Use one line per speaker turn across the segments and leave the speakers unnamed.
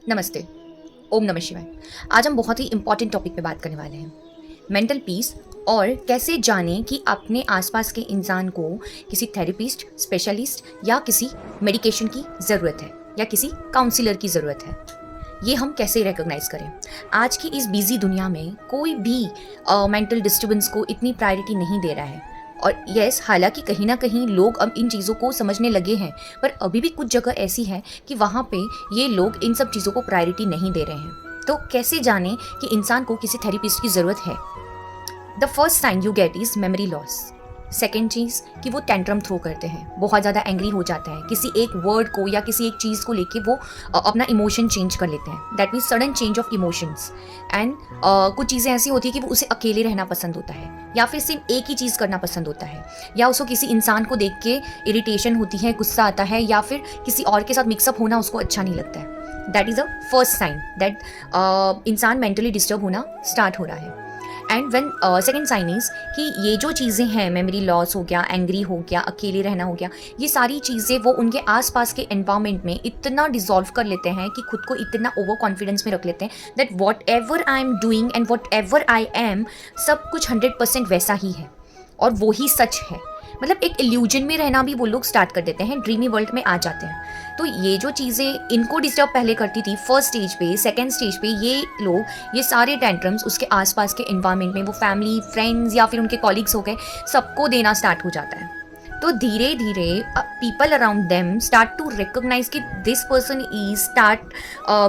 नमस्ते। ओम नमः शिवाय। आज हम बहुत ही इम्पोर्टेंट टॉपिक पे बात करने वाले हैं, मेंटल पीस और कैसे जानें कि अपने आसपास के इंसान को किसी थेरेपिस्ट, स्पेशलिस्ट या किसी मेडिकेशन की ज़रूरत है या किसी काउंसलर की ज़रूरत है। ये हम कैसे रिकॉग्नाइज करें? आज की इस बिजी दुनिया में कोई भी मेंटल डिस्टर्बेंस को इतनी प्रायोरिटी नहीं दे रहा है। और यस, हालांकि कहीं ना कहीं लोग अब इन चीज़ों को समझने लगे हैं, पर अभी भी कुछ जगह ऐसी है कि वहाँ पे ये लोग इन सब चीज़ों को प्रायोरिटी नहीं दे रहे हैं। तो कैसे जानें कि इंसान को किसी थेरेपिस्ट की ज़रूरत है? The first sign you get is memory loss. Second चीज़ कि वो टेंट्रम थ्रो करते हैं, बहुत ज़्यादा एंग्री हो जाता है किसी एक वर्ड को या किसी एक चीज़ को लेके वो अपना इमोशन चेंज कर लेते हैं। That means sudden change of emotions. And कुछ चीज़ें ऐसी होती है कि वो उसे अकेले रहना पसंद होता है या फिर सिर्फ एक ही चीज़ करना पसंद होता है, या उसको किसी इंसान को देख के इरिटेशन होती है, गुस्सा आता है, या फिर किसी और के साथ मिक्सअप होना उसको अच्छा नहीं लगता है। That is a first sign that इंसान मेंटली डिस्टर्ब होना स्टार्ट हो रहा है। And when second sign is कि ये जो चीज़ें हैं, मेमोरी लॉस हो गया, एंग्री हो गया, अकेले रहना हो गया, ये सारी चीज़ें वो उनके आसपास के एनवायरनमेंट में इतना डिजॉल्व कर लेते हैं कि खुद को इतना ओवर कॉन्फिडेंस में रख लेते हैं that what ever I am doing and what ever I am, सब कुछ 100% वैसा ही है और वो ही सच है। मतलब एक इल्यूजन में रहना भी वो लोग स्टार्ट कर देते हैं, ड्रीमी वर्ल्ड में आ जाते हैं। तो ये जो चीज़ें इनको डिस्टर्ब पहले करती थी फर्स्ट स्टेज पे, सेकंड स्टेज पे, ये लोग ये सारे टेंट्रम्स उसके आसपास के एनवायरनमेंट में, वो फैमिली, फ्रेंड्स या फिर उनके कॉलीग्स हो गए, सबको देना स्टार्ट हो जाता है। तो धीरे धीरे people around them start to recognise कि this person is start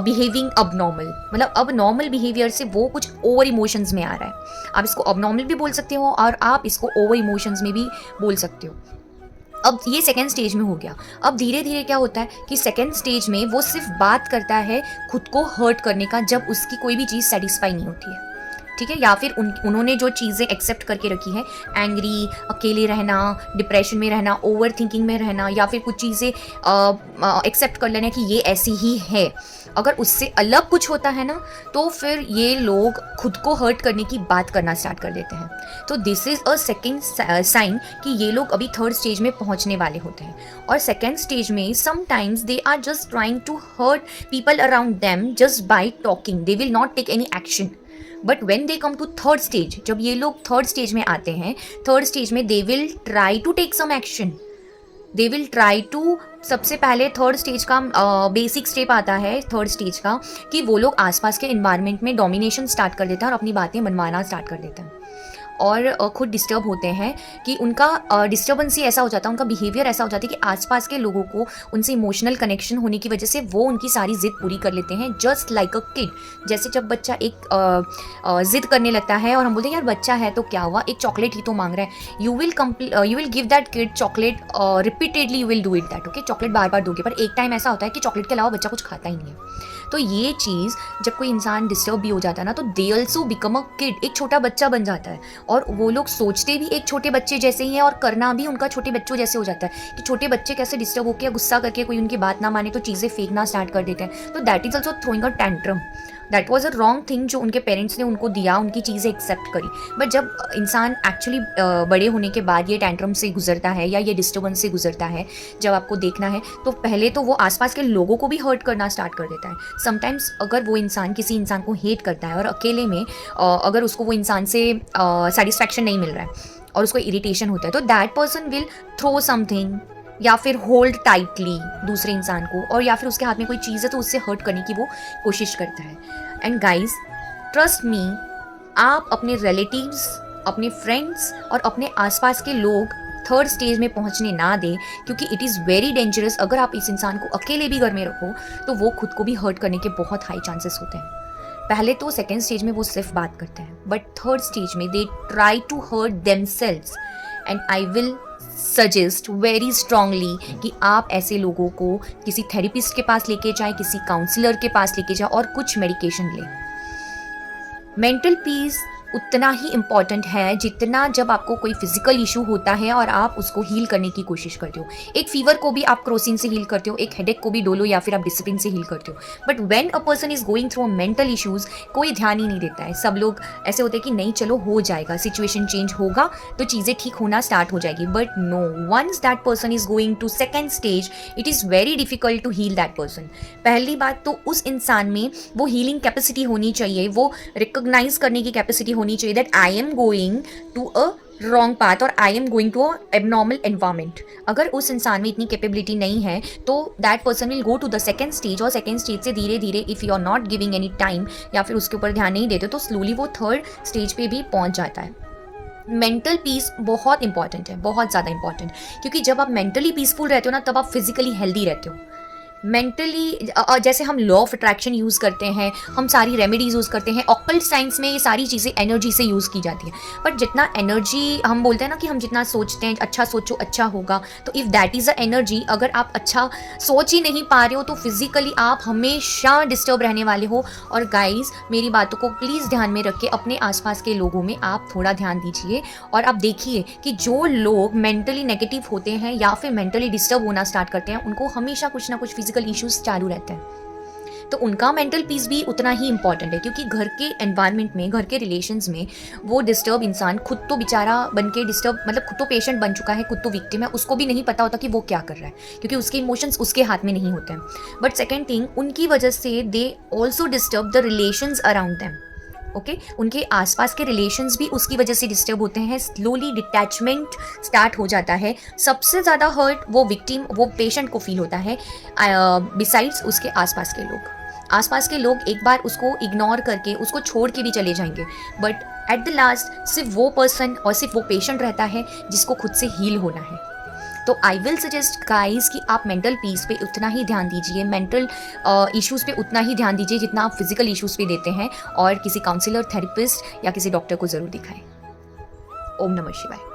behaving अब नॉर्मल। मतलब अब नॉर्मल बिहेवियर से वो कुछ ओवर इमोशंस में आ रहा है। आप इसको अब नॉर्मल भी बोल सकते हो और आप इसको ओवर इमोशंस में भी बोल सकते हो। अब ये सेकेंड स्टेज में हो गया। अब धीरे धीरे क्या होता है कि सेकेंड स्टेज में वो सिर्फ बात करता है खुद को हर्ट करने का, जब उसकी कोई भी चीज़ सेटिस्फाई नहीं होती है, ठीक है, या फिर उन्होंने जो चीज़ें एक्सेप्ट करके रखी है, एंग्री, अकेले रहना, डिप्रेशन में रहना, ओवर थिंकिंग में रहना, या फिर कुछ चीज़ें एक्सेप्ट कर लेना कि ये ऐसी ही है। अगर उससे अलग कुछ होता है ना, तो फिर ये लोग खुद को हर्ट करने की बात करना स्टार्ट कर देते हैं। तो this is a second sign कि ये लोग अभी थर्ड स्टेज में पहुंचने वाले होते हैं। और सेकेंड स्टेज में sometimes they are just trying to hurt people around them just by talking, they will not take any action. But when they come to third stage, जब ये लोग थर्ड स्टेज में आते हैं, थर्ड स्टेज में they will try to take some action. They will try to, सबसे पहले third stage का बेसिक स्टेप आता है थर्ड स्टेज का कि वो लोग आसपास के इन्वायरमेंट में डोमिनेशन स्टार्ट कर देते हैं और अपनी बातें मनवाना स्टार्ट कर देते हैं और खुद डिस्टर्ब होते हैं कि उनका डिस्टर्बेंस ही ऐसा हो जाता है, उनका बिहेवियर ऐसा हो जाता है कि आसपास के लोगों को उनसे इमोशनल कनेक्शन होने की वजह से वो उनकी सारी जिद पूरी कर लेते हैं, जस्ट लाइक अ किड। जैसे जब बच्चा एक जिद करने लगता है और हम बोलते हैं यार बच्चा है तो क्या हुआ, एक चॉकलेट ही तो मांग रहा है, you will give that kid chocolate repeatedly, you will do it that, okay, chocolate बार बार दोगे। पर एक टाइम ऐसा होता है कि चॉकलेट के अलावा बच्चा कुछ खाता ही नहीं है। तो ये चीज़ जब कोई इंसान डिस्टर्ब भी हो जाता है ना, तो they also become a kid, एक छोटा बच्चा बन जाता है और वो लोग सोचते भी एक छोटे बच्चे जैसे ही है और करना भी उनका छोटे बच्चों जैसे हो जाता है कि छोटे बच्चे कैसे डिस्टर्ब होकर गुस्सा करके कोई उनकी बात ना माने तो चीज़ें फेंकना स्टार्ट कर देते हैं। तो that is also throwing a tantrum. That was a wrong thing जो उनके पेरेंट्स ने उनको दिया, उनकी चीज़ें एक्सेप्ट करी। बट जब इंसान एक्चुअली बड़े होने के बाद ये टेंट्रम से गुजरता है या ये डिस्टर्बेंस से गुजरता है, जब आपको देखना है तो पहले तो वो आसपास के लोगों को भी हर्ट करना स्टार्ट कर देता है। समटाइम्स अगर वो इंसान किसी इंसान को हेट करता है और अकेले में अगर उसको वो इंसान से सेटिस्फैक्शन नहीं मिल रहा है और उसको इरिटेशन होता है, तो that person will throw something या फिर होल्ड टाइटली दूसरे इंसान को, और या फिर उसके हाथ में कोई चीज़ है तो उससे हर्ट करने की वो कोशिश करता है। एंड गाइज, ट्रस्ट मी, आप अपने रिलेटिव्स, अपने फ्रेंड्स और अपने आसपास के लोग थर्ड स्टेज में पहुंचने ना दें, क्योंकि इट इज़ वेरी डेंजरस। अगर आप इस इंसान को अकेले भी घर में रखो तो वो खुद को भी हर्ट करने के बहुत हाई चांसेस होते हैं। पहले तो सेकेंड स्टेज में वो सिर्फ बात करते हैं, बट थर्ड स्टेज में they try to hurt themselves. And I will suggest very strongly कि आप ऐसे लोगों को किसी थेरेपिस्ट के पास लेके जाएं, किसी काउंसलर के पास लेके जाएं और कुछ मेडिकेशन लें। मेंटल पीस उतना ही इम्पॉर्टेंट है जितना जब आपको कोई फिजिकल इशू होता है और आप उसको हील करने की कोशिश करते हो। एक फीवर को भी आप क्रोसिन से हील करते हो, एक हेडेक को भी डोलो या फिर आप डिसिप्लिन से हील करते हो। But when a person is going through mental issues, कोई ध्यान ही नहीं देता है। सब लोग ऐसे होते हैं कि नहीं चलो हो जाएगा, सिचुएशन चेंज होगा तो चीज़ें ठीक होना स्टार्ट हो जाएगी। But no, once that person is going to second stage, it is very difficult to heal that person. पहली बात तो उस इंसान में वो हीलिंग कैपेसिटी होनी चाहिए, वो रिकॉग्नाइज करने की कैपेसिटी होनी चाहिए that I am going to a wrong path और I am going to a abnormal environment. अगर उस इंसान में इतनी कैपेबिलिटी नहीं है तो that person will go to the second stage, और सेकेंड स्टेज से धीरे धीरे if you are not giving any time या फिर उसके ऊपर ध्यान नहीं देते तो स्लोली वो थर्ड स्टेज पे भी पहुंच जाता है। मेंटल पीस बहुत इंपॉर्टेंट है, बहुत ज़्यादा इंपॉर्टेंट, क्योंकि जब आप मेंटली पीसफुल रहते हो ना तब आप फिजिकली हेल्दी रहते हो। मेंटली जैसे हम लॉ ऑफ अट्रैक्शन यूज़ करते हैं, हम सारी रेमेडीज यूज़ करते हैं, ऑकल्ट साइंस में ये सारी चीज़ें एनर्जी से यूज़ की जाती है। बट जितना एनर्जी हम बोलते हैं ना कि हम जितना सोचते हैं अच्छा सोचो अच्छा होगा, तो if that is a energy, अगर आप अच्छा सोच ही नहीं पा रहे हो तो फिजिकली आप हमेशा डिस्टर्ब रहने वाले हो। और गाइज, मेरी बातों को प्लीज़ ध्यान में रख के अपने आसपास के लोगों में आप थोड़ा ध्यान दीजिए और आप देखिए कि जो लोग मेंटली नेगेटिव होते हैं या फिर मेंटली डिस्टर्ब होना स्टार्ट करते हैं उनको हमेशा कुछ ना कुछ फिजिकल इश्यूज चालू रहते हैं। तो उनका मेंटल पीस भी उतना ही इंपॉर्टेंट है, क्योंकि घर के एनवायरनमेंट में, घर के रिलेशंस में वो डिस्टर्ब इंसान खुद तो बेचारा बन के डिस्टर्ब, मतलब खुद तो पेशेंट बन चुका है, खुद तो विक्टिम है, उसको भी नहीं पता होता कि वो क्या कर रहा है, क्योंकि उसके इमोशंस उसके हाथ में नहीं होते हैं। बट सेकेंड थिंग, उनकी वजह से they also disturb the relations around them. Okay, उनके आसपास के रिलेशंस भी उसकी वजह से डिस्टर्ब होते हैं, स्लोली डिटैचमेंट स्टार्ट हो जाता है। सबसे ज़्यादा हर्ट वो विक्टिम, वो पेशेंट को फील होता है, बिसाइड्स उसके आसपास के लोग। आसपास के लोग एक बार उसको इग्नोर करके उसको छोड़ के भी चले जाएंगे, बट एट द लास्ट सिर्फ वो पर्सन और सिर्फ वो पेशेंट रहता है जिसको खुद से हील होना है। तो आई विल सजेस्ट गाइज कि आप मेंटल पीस पे उतना ही ध्यान दीजिए, मेंटल इश्यूज़ पे उतना ही ध्यान दीजिए जितना आप फिजिकल इश्यूज़ पे देते हैं, और किसी काउंसलर, थेरेपिस्ट या किसी डॉक्टर को ज़रूर दिखाएं। ओम नमः शिवाय।